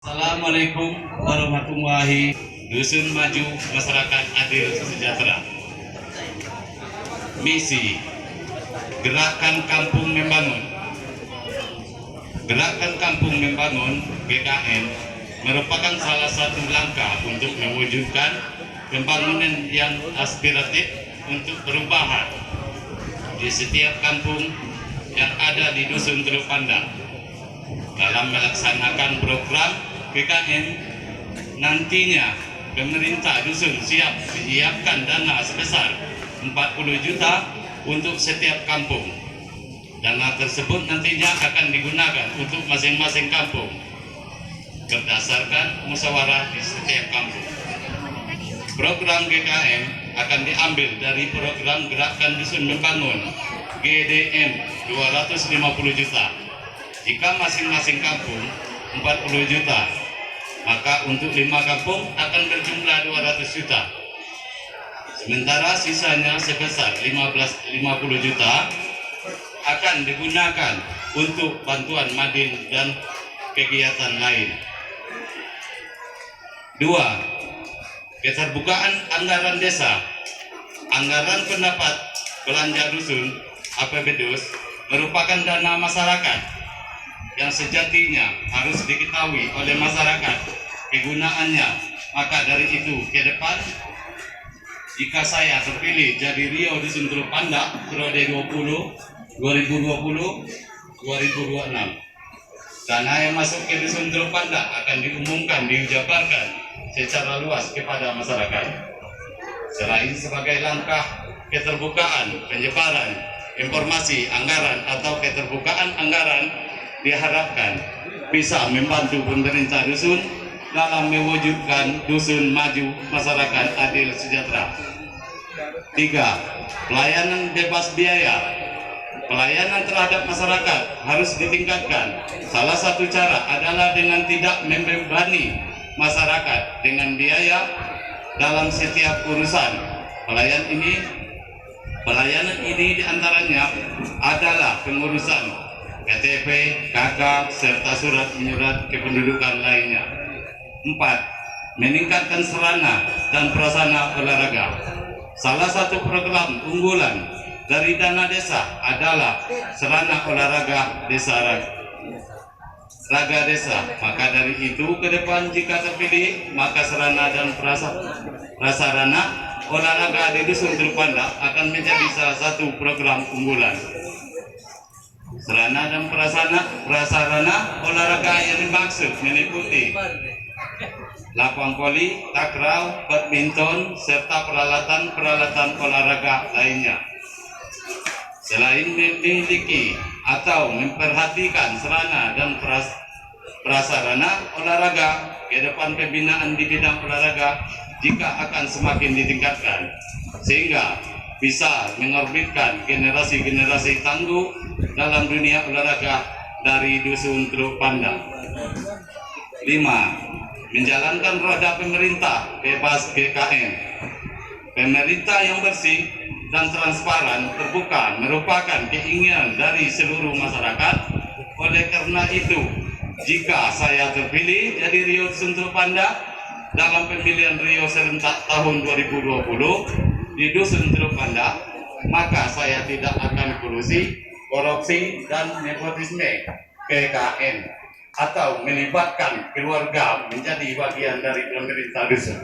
Assalamualaikum warahmatullahi Dusun Maju Masyarakat Adil Sejahtera. Misi Gerakan Kampung Membangun. Gerakan Kampung Membangun GKM merupakan salah satu langkah untuk mewujudkan pembangunan yang aspiratif untuk perubahan di setiap kampung yang ada di Dusun Teluk Pandak. Dalam melaksanakan program GKM, nantinya pemerintah dusun siap menyiapkan dana sebesar 40 juta untuk setiap kampung. Dana tersebut nantinya akan digunakan untuk masing-masing kampung berdasarkan musyawarah di setiap kampung. Program GKM akan diambil dari program Gerakan Dusun Membangun GDM 250 juta. Jika masing-masing kampung 40 juta, maka untuk 5 kampung akan berjumlah 200 juta. Sementara sisanya sebesar 50 juta akan digunakan untuk bantuan madin dan kegiatan lain. 2. Keterbukaan anggaran desa. Anggaran pendapat belanja dusun APBDUS merupakan dana masyarakat yang sejatinya harus diketahui oleh masyarakat kegunaannya. Maka dari itu ke depan, jika saya terpilih jadi Rio Dusun Teluk Pandak periode 2020-2026, dana yang masuk ke Dusun Teluk Pandak akan diumumkan, dijabarkan secara luas kepada masyarakat. Selain sebagai langkah keterbukaan penyebaran informasi anggaran atau keterbukaan anggaran, diharapkan bisa membantu pemerintah dusun dalam mewujudkan dusun maju masyarakat adil sejahtera. 3. Pelayanan bebas biaya. Pelayanan terhadap masyarakat harus ditingkatkan. Salah satu cara adalah dengan tidak membebani masyarakat dengan biaya dalam setiap urusan. Pelayanan ini diantaranya adalah pengurusan KTP, KK, serta surat menyurat kependudukan lainnya. 4. Meningkatkan sarana dan prasarana olahraga. Salah satu program unggulan dari dana desa adalah sarana olahraga desa raga desa. Maka dari itu ke depan jika terpilih, maka sarana dan prasarana olahraga di Dusun Teluk Pandak akan menjadi salah satu program unggulan. Sarana dan prasarana olahraga yang dimaksud meliputi lapang voli, takraw, badminton, serta peralatan olahraga lainnya. Selain memiliki atau memperhatikan sarana dan prasarana olahraga, ke depan pembinaan di bidang olahraga jika akan semakin ditingkatkan, sehingga bisa mengorbitkan generasi-generasi tangguh dalam dunia olahraga dari Dusun Teluk Pandak. 5. Menjalankan roda pemerintah bebas GKM. Pemerintah yang bersih dan transparan terbuka merupakan keinginan dari seluruh masyarakat. Oleh karena itu, jika saya terpilih jadi Rio Dusun Teluk Pandak dalam pemilihan Rio serentak tahun 2020 di Dusun Teluk Pandak, maka saya tidak akan korupsi dan nepotisme PKN atau melibatkan keluarga menjadi bagian dari pemerintah dusun.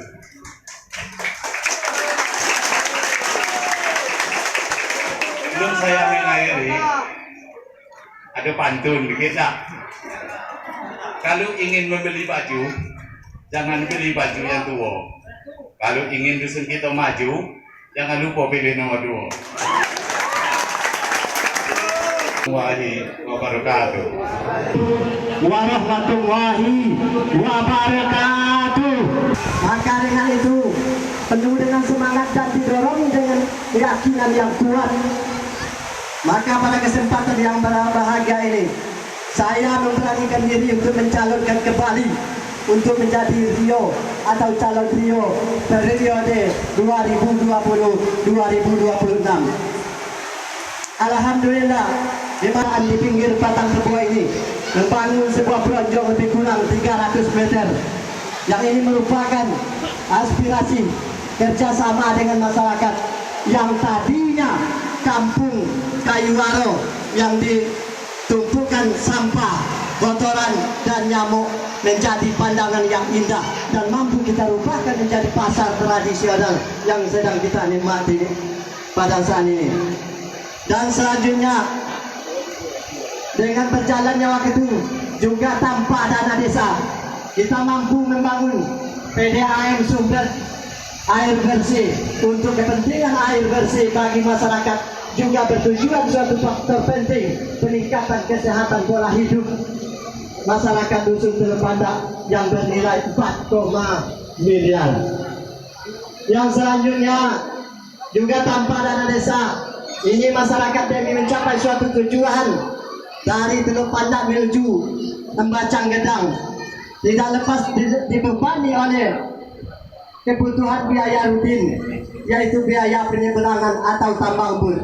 Sebelum saya mengakhiri, ada pantun kita. Kalau ingin membeli baju, jangan beli baju yang tua. Kalau ingin dusun kita maju, jangan lupa pilih nomor 2. Wabarakatuh. Warahmatullahi wabarakatuh. Maka dengan itu, penuh dengan semangat dan didorong dengan keyakinan yang kuat, maka pada kesempatan yang berbahagia ini, saya memberanikan diri untuk mencalonkan kembali untuk menjadi Rio atau calon Rio periode 2020-2026. Alhamdulillah, di pinggir batang sebuah ini membangun sebuah bronjong lebih kurang 300 meter. Yang ini merupakan aspirasi kerjasama dengan masyarakat yang tadinya kampung Kayuwaro yang ditumpukan sampah, kotoran dan nyamuk menjadi pandangan yang indah dan mampu kita rubahkan menjadi pasar tradisional yang sedang kita nikmati pada saat ini. Dan selanjutnya, dengan berjalannya waktu juga tanpa dana desa, kita mampu membangun PDAM sumber air bersih untuk kepentingan air bersih bagi masyarakat, juga bertujuan suatu faktor penting peningkatan kesehatan pola hidup masyarakat dusun Teluk Pandak yang bernilai 4, miliar. Yang selanjutnya juga tanpa dana desa, ini masyarakat demi mencapai suatu tujuan dari Teluk Pandak menuju Embacang Gedang tidak lepas dibebani oleh kebutuhan biaya rutin, yaitu biaya penyeberangan atau tambang bor.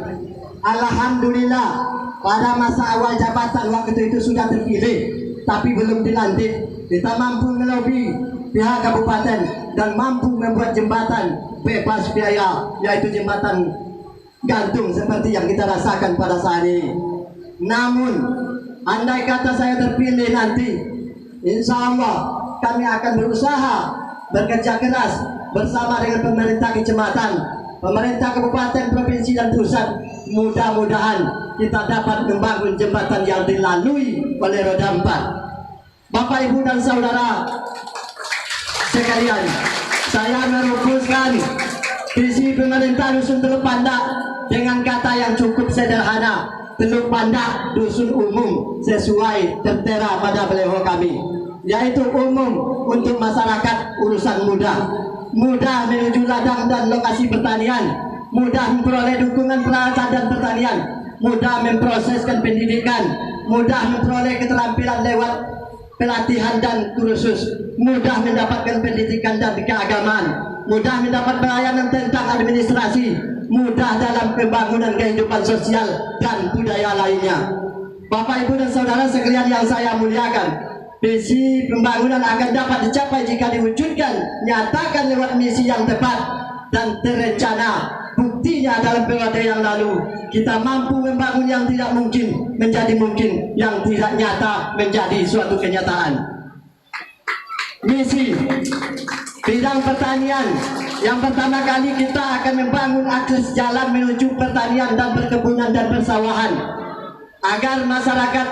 Alhamdulillah pada masa awal jabatan waktu itu sudah terpilih, tapi belum dilantik. Kita mampu melobi pihak kabupaten dan mampu membuat jembatan bebas biaya, yaitu jembatan gantung seperti yang kita rasakan pada saat ini. Namun andai kata saya terpilih nanti, insya Allah kami akan berusaha bekerja keras bersama dengan pemerintah kecamatan, pemerintah kabupaten, provinsi dan pusat. Mudah-mudahan kita dapat membangun jembatan yang dilalui oleh roda 4. Bapak, Ibu dan saudara sekalian, saya merumuskan visi pemerintah dusun Teluk Pandak dengan kata yang cukup sederhana: Teluk Pandak dusun umum sesuai tertera pada baliho kami, yaitu umum untuk masyarakat urusan mudah menuju ladang dan lokasi pertanian, mudah memperoleh dukungan peralatan dan pertanian, mudah memproseskan pendidikan, mudah memperoleh keterampilan lewat pelatihan dan kursus, mudah mendapatkan pendidikan dan keagamaan, mudah mendapat pelayanan tentang administrasi, mudah dalam pembangunan kehidupan sosial dan budaya lainnya. Bapak, Ibu dan saudara sekalian yang saya muliakan, visi pembangunan akan dapat dicapai jika diwujudkan, nyatakan lewat misi yang tepat dan terencana. Buktinya dalam periode yang lalu kita mampu membangun yang tidak mungkin menjadi mungkin, yang tidak nyata menjadi suatu kenyataan. Misi bidang pertanian, yang pertama kali kita akan membangun akses jalan menuju pertanian dan perkebunan dan persawahan agar masyarakat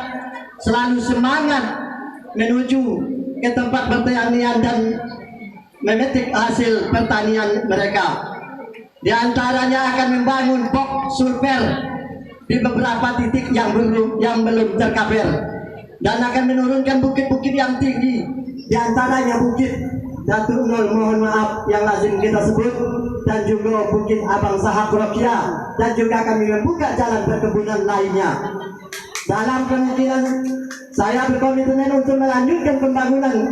selalu semangat menuju ke tempat pertanian dan memetik hasil pertanian mereka. Di antaranya akan membangun box surper di beberapa titik yang belum tercover, dan akan menurunkan bukit-bukit yang tinggi, di antaranya Bukit Datuk Nol, mohon maaf yang lazim kita sebut, dan juga Bukit Abang Sahab Rokia, dan juga kami membuka jalan perkebunan lainnya. Dalam kemungkinan saya berkomitmen untuk melanjutkan pembangunan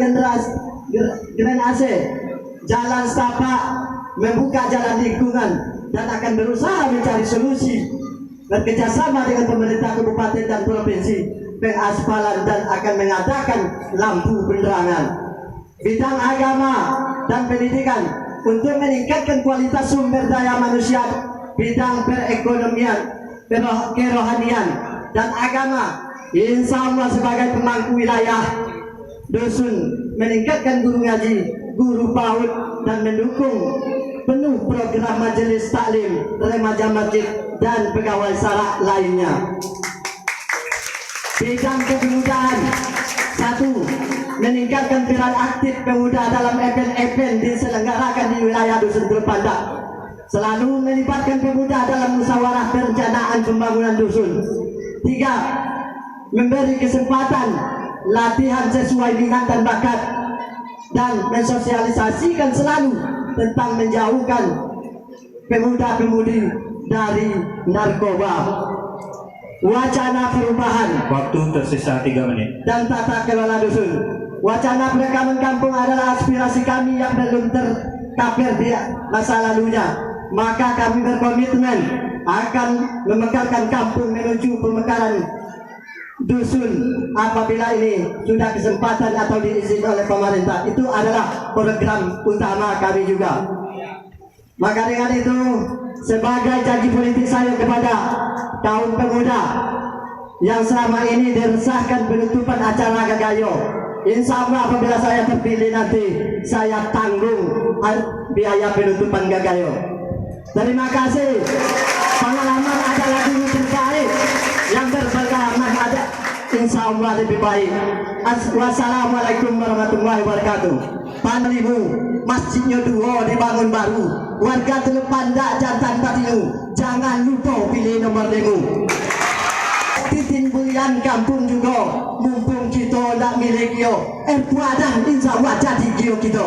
drainase, jalan setapak, membuka jalan lingkungan, dan akan berusaha mencari solusi bekerjasama dengan pemerintah kabupaten dan provinsi pengaspalan, dan akan mengadakan lampu penerangan. Bidang agama dan pendidikan untuk meningkatkan kualitas sumber daya manusia, bidang perekonomian, kerohanian dan agama, insya Allah sebagai pemangku wilayah dusun meningkatkan guru ngaji, guru PAUD, dan mendukung penuh program majelis taklim, remaja masjid dan pegawai syara lainnya. Bidang kepemudaan, 1. Meningkatkan peran aktif pemuda dalam event-event diselenggarakan di wilayah dusun Teluk Pandak. Selalu melibatkan pemuda dalam musyawarah perencanaan pembangunan dusun. 3. Memberi kesempatan latihan sesuai minat dan bakat, dan mensosialisasikan selalu tentang menjauhkan pemuda-pemudi dari narkoba. Wacana perubahan, waktu tersisa 3 menit, dan tata kelola dusun. Wacana perekaman kampung adalah aspirasi kami yang belum tercover di masa lalunya. Maka kami berkomitmen akan memekarkan kampung menuju pemekaran dusun apabila ini sudah kesempatan atau diizinkan oleh pemerintah, itu adalah program utama kami juga. Maka dengan itu, sebagai janji politik saya kepada kaum pemuda yang selama ini diresahkan penutupan acara Gagayo, insya Allah apabila saya terpilih nanti, saya tanggung biaya penutupan Gagayo. Terima kasih. Pengalaman adalah guru terbaik, yang berpengalaman ada insya Allah lebih baik. Wassalamualaikum warahmatullahi wabarakatuh. Panlimu masjidnya dua dibangun baru, warga Teluk Pandak jantan Patinu, jangan lupa pilih nomor 5. Titin bulan kampung juga, mumpung kita tak milik yo, Padang insya Allah jadi gio kita.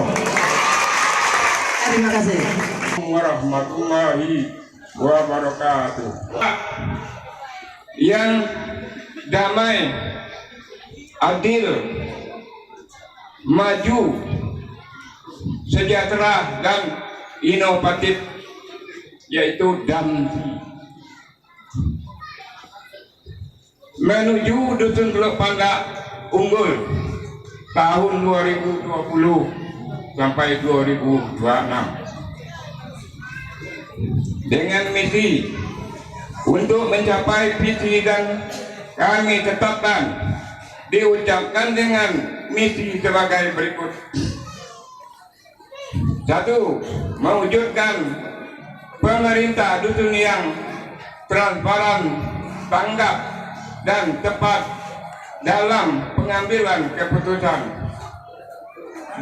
Terima kasih. Warahmatullahi wabarakatuh. Yang damai, adil, maju, sejahtera dan inovatif, yaitu DAMSI. Menuju Dusun Teluk Pandak unggul tahun 2020 sampai 2026 dengan misi untuk mencapai visi dan kami tetapkan diucapkan dengan misi sebagai berikut. 1. Mewujudkan pemerintah dusun yang transparan, tanggap dan tepat dalam pengambilan keputusan.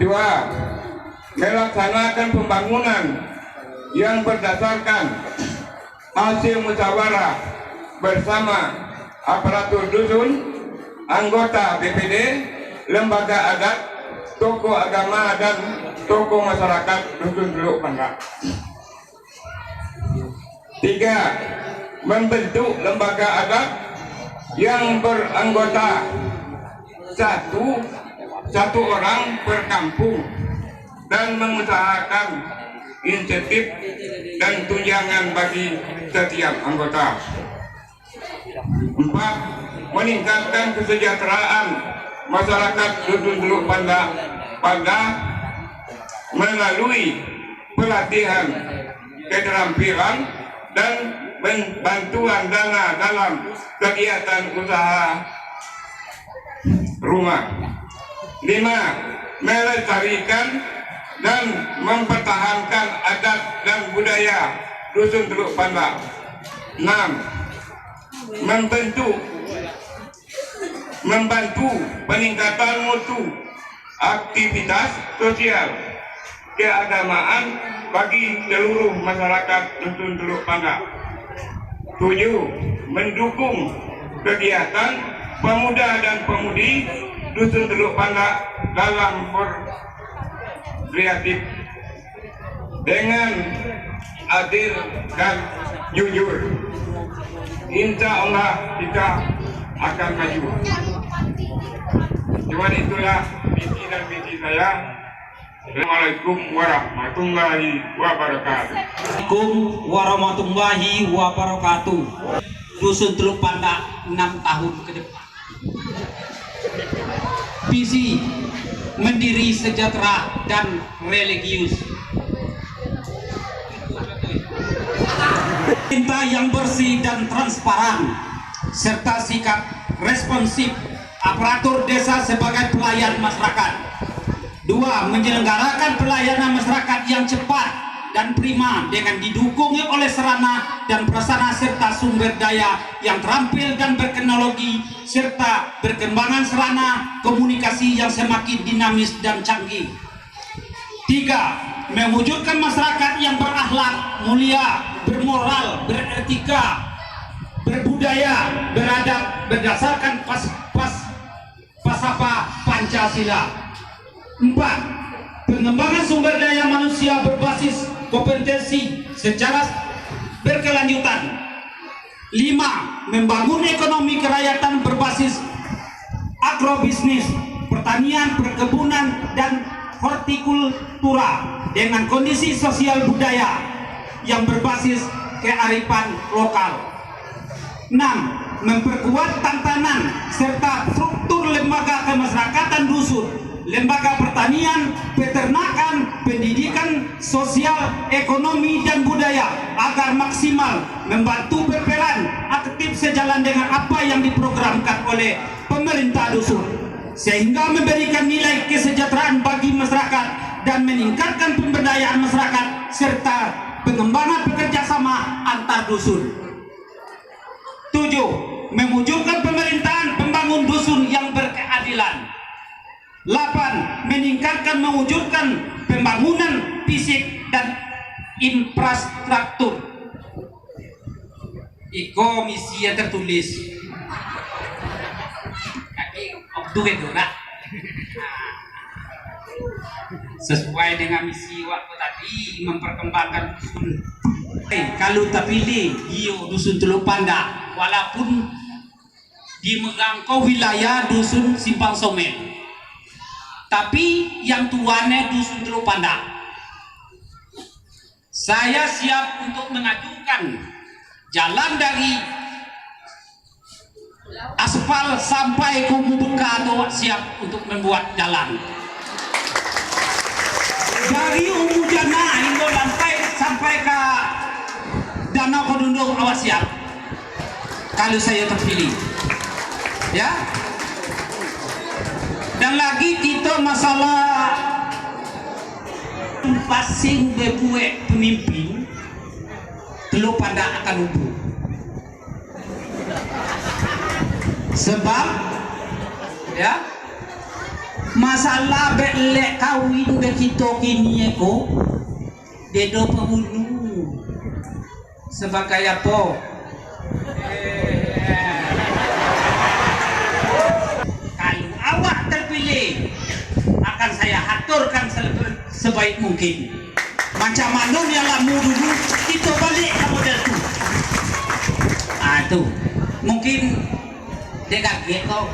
2. Melaksanakan pembangunan yang berdasarkan hasil musyawarah bersama aparatur dusun, anggota BPD, lembaga adat, tokoh agama dan tokoh masyarakat dusun Teluk Pandak. 3. Membentuk lembaga adat yang beranggota satu orang per kampung dan mengusahakan insentif dan tunjangan bagi setiap anggota. 4. Meningkatkan kesejahteraan masyarakat dusun Teluk Pandak melalui pelatihan keterampilan dan bantuan dana dalam kegiatan usaha rumah. 5. Melestarikan dan mempertahankan adat dan budaya dusun Teluk Pandak. 6. Membantu peningkatan mutu aktivitas sosial keagamaan bagi seluruh masyarakat dusun Teluk Pandak. 7. Mendukung kegiatan pemuda dan pemudi dusun Teluk Pandak dalam kreatif dengan adil dan jujur. Insya Allah kita akan maju. Cuma itulah visi dan misi saya. Assalamualaikum warahmatullahi wabarakatuh. Assalamualaikum warahmatullahi wabarakatuh. Dusun Teluk Pandak 6 tahun ke depan. Visi mendiri sejahtera dan religius. Pemerintah yang bersih dan transparan serta sikap responsif aparatur desa sebagai pelayan masyarakat. 2. Menyelenggarakan pelayanan masyarakat yang cepat dan prima dengan didukung oleh sarana dan prasarana serta sumber daya yang terampil dan berteknologi serta perkembangan sarana komunikasi yang semakin dinamis dan canggih. 3. Mewujudkan masyarakat yang berakhlak mulia, bermoral, beretika, berbudaya, beradab berdasarkan falsafah Pancasila. 4. Pengembangan sumber daya manusia berbasis kompetensi secara berkelanjutan. 5. Membangun ekonomi kerakyatan berbasis agrobisnis, pertanian, perkebunan, dan hortikultura dengan kondisi sosial budaya yang berbasis kearifan lokal. 6. memperkuat tantangan serta struktur lembaga kemasyarakatan dusun, lembaga pertanian, peternakan, pendidikan, sosial, ekonomi, dan budaya agar maksimal membantu berperan aktif sejalan dengan apa yang diprogramkan oleh pemerintah dusun, sehingga memberikan nilai kesejahteraan bagi masyarakat dan meningkatkan pemberdayaan masyarakat serta pengembangan bekerjasama antar dusun. 7. Mewujudkan pemerintahan pembangun dusun yang berkeadilan. 8. Meningkatkan mewujudkan pembangunan fisik dan infrastruktur. Iko misi yang tertulis. Kaki waktu itu nak. Sesuai dengan misi waktu tadi memperkembangkan dusun. Kalau terpilih dusun Teluk Panda, walaupun di menggangkau wilayah dusun Simpang Somen, tapi yang tuannya dusun Teluk Panda, saya siap untuk mengajukan jalan dari aspal sampai ke Mubeka, siap untuk membuat jalan dari Umujana hingga sampai ke Danau Kodundung. Awas siap kalau saya terpilih, ya. Dan lagi kita masalah pasing bebuek pemimpin Teluk Panda akan lumpuh, sebab ya masalah belek kawin be kita kini eko dedo pembunuh sebagai apa kalau awak terpilih akan saya aturkan sebaik mungkin macam mana yang lamu dulu kita balik ke model itu. Itu mungkin dia kaget kok.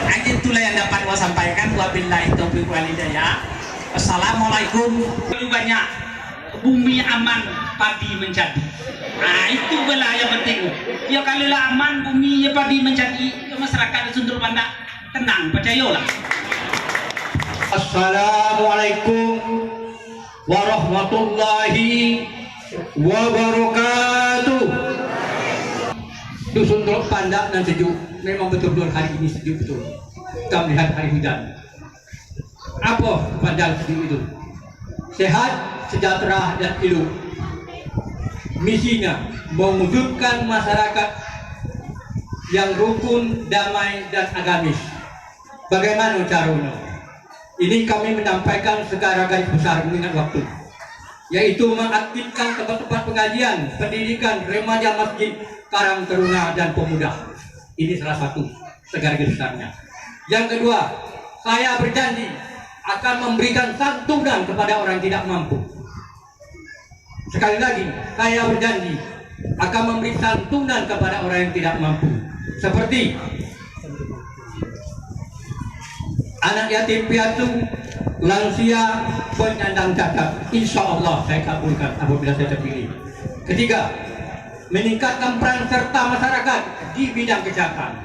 Aja itulah yang dapat saya sampaikan. Wabillahi taufiq wal hidayah. Assalamualaikum. Banyak bumi aman, padi menjadi. Nah itu belah yang penting. Ya kalau lah aman bumi ya padi menjadi, masyarakat dusun Teluk Panda tenang, percayalah. Assalamualaikum warahmatullahi wabarakatuh. Dusun Teluk Panda dan sejuk, memang betul-betul hari ini sejuk betul. Kita melihat hari hujan. Apa Panda sejuk itu? Sehat, sejahtera, dan hidup. Misinya mewujudkan masyarakat yang rukun, damai, dan agamis. Bagaimana caranya? Ini kami menyampaikan secara garis besar mengingat waktu, yaitu mengaktifkan tempat-tempat pengajian, pendidikan, remaja masjid, karang taruna, dan pemuda. Ini salah satu segaris besarnya. Yang kedua, saya berjanji akan memberikan santunan kepada orang yang tidak mampu. Sekali lagi, saya berjanji akan memberi santunan kepada orang yang tidak mampu. Seperti anak yatim piatu, lansia, penyandang cacat. Insya Allah saya kabulkan apabila saya terpilih. Ketiga, meningkatkan peran serta masyarakat di bidang kesehatan.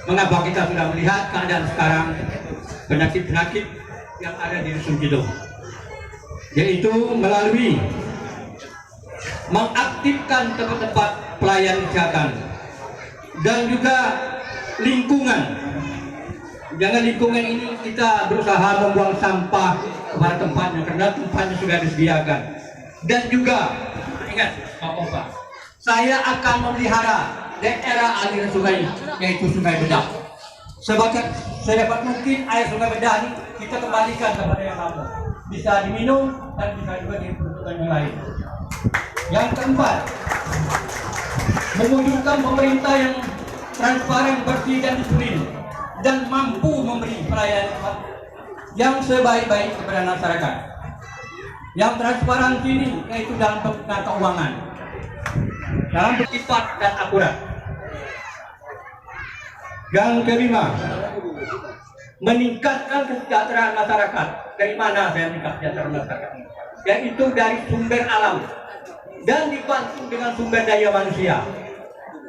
Mengapa kita sudah melihat keadaan sekarang penyakit-penyakit yang ada di dusun Kidung, yaitu melalui mengaktifkan tempat-tempat pelayanan kesehatan dan juga lingkungan. Jangan lingkungan ini kita berusaha membuang sampah kepada tempatnya karena tempatnya sudah disediakan. Dan juga ingat Bapak, saya akan memelihara daerah aliran sungai, yaitu Sungai Bedah. Sedapat mungkin air Sungai Bedah ini kita kembalikan kepada yang lama, bisa diminum dan bisa juga diperuntukkan yang lain. Yang keempat, mewujudkan pemerintah yang transparan, bersih, dan disiplin, dan mampu memberi pelayanan yang sebaik-baik kepada masyarakat. Yang transparansi ini yaitu dalam penggunaan keuangan, dalam bersifat dan akurat. Yang kelima, meningkatkan kesejahteraan masyarakat. Dari mana saya meningkatkan kesejahteraan masyarakat? Yaitu dari sumber alam dan dibantu dengan sumber daya manusia.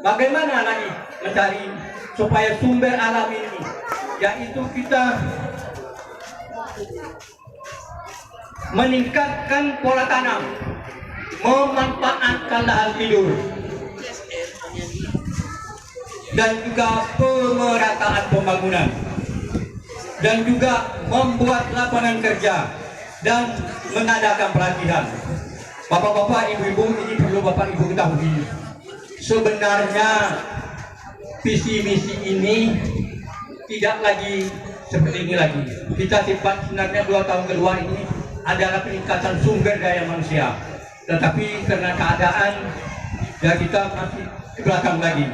bagaimana lagi mencari supaya sumber alam ini, yaitu kita meningkatkan pola tanam, memanfaatkan lahan tidur, dan juga pemerataan pembangunan, dan juga membuat lapangan kerja dan mengadakan pelatihan. Bapak-bapak, ibu-ibu, ini perlu Bapak Ibu ketahui. Sebenarnya visi misi ini tidak lagi seperti ini lagi. Kita sifat sebenarnya 2 tahun kedua ini adalah peningkatan sumber daya manusia. Tetapi karena keadaan ya kita masih ke belakang lagi.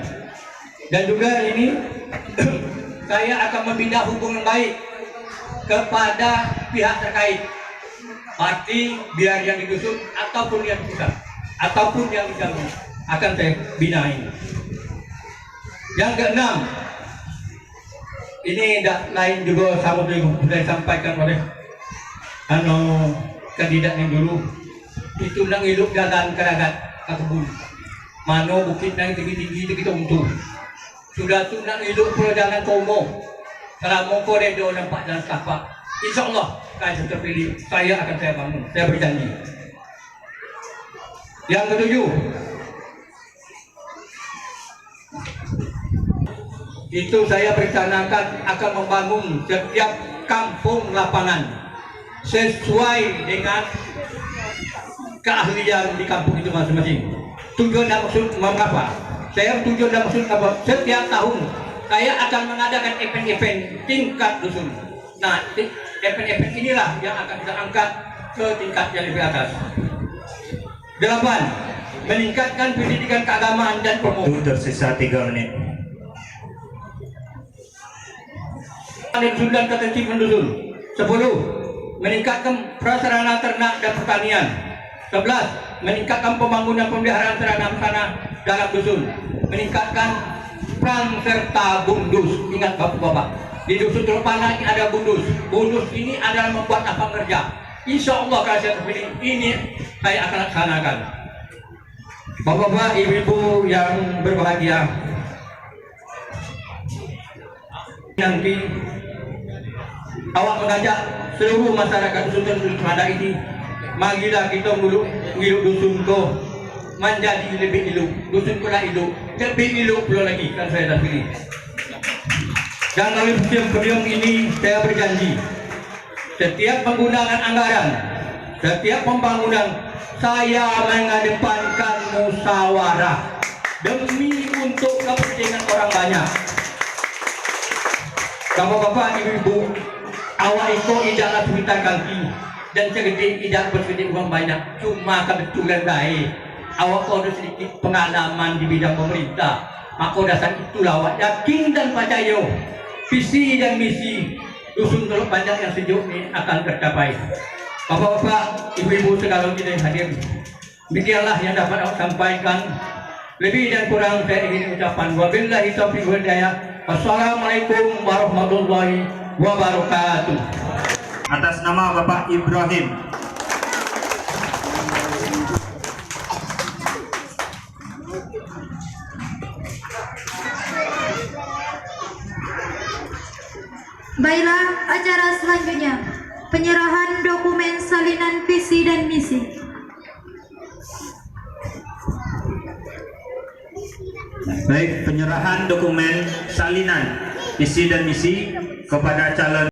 Dan juga ini saya akan membina hubungan baik kepada pihak terkait. Arti biar yang di dusun ataupun yang di pusat ataupun yang di jambi akan saya bina ini. Yang keenam, ini lain juga sama sudah disampaikan oleh kandidat yang dulu. Itu nang hidup jalan keragat ke kebun. Mano bukit nang tinggi-tinggi itu kita untuk. Sudah tu nang hidup pulau jalan Komo. Selama kau redo nampak jalan setapak. InsyaAllah kalau terpilih saya akan saya bangun. Saya berjanji. Yang ketujuh, itu saya berencanakan akan membangun setiap kampung lapangan sesuai dengan keahlian di kampung itu masing-masing. Tujuan dan maksud mengapa? Saya tujuan dan maksud apa? Setiap tahun saya akan mengadakan event-event tingkat dusun. Nah, event-event inilah yang akan kita angkat ke tingkat yang lebih atas. 8. Meningkatkan pendidikan keagamaan dan promosi. Tersisa 3 menit. Dan ketertiban dusun. 10. Meningkatkan prasarana ternak dan pertanian. 11. Meningkatkan pembangunan pemeliharaan sarana dalam dusun. Meningkatkan peran serta bundus. Ingat bapak-bapak, di dusun Teluk Panah ini ada bundus. Bundus ini adalah membuat lapangan kerja. Insya Allah kalau saya terpilih ini saya akan laksanakan. Bapak-bapak, ibu-ibu yang berbahagia, nanti awak mengajak seluruh masyarakat dusun Teluk Panah ini, marilah kita hidup dusunku menjadi lebih hidup. Dusunku lah hidup, lebih hidup pula lagi kan saya terpilih. Dan oleh podium ini saya berjanji, setiap penggunaan anggaran, setiap pembangunan saya mengedepankan musyawarah demi untuk kepentingan orang banyak. Bapak-bapak, ibu-ibu, awak itu tidaklah sebentar kaki dan segede tidak bersedih uang banyak, cuma kebetulan baik. Awak ada sedikit pengalaman di bidang pemerintah, maka dasar itulah awak yakin dan percaya visi dan misi dusun Teluk Panjang yang sejuk ini akan tercapai. Bapak-bapak, ibu-ibu sekalian kita yang hadir, demikianlah yang dapat aku sampaikan. Lebih dan kurang saya ingin ucapan wabillahi taufiq wal hidayah. Wassalamualaikum warahmatullahi wabarakatuh. Atas nama Bapak Ibrahim. Baiklah, acara selanjutnya penyerahan dokumen salinan visi dan misi. Baik, penyerahan dokumen salinan visi dan misi kepada calon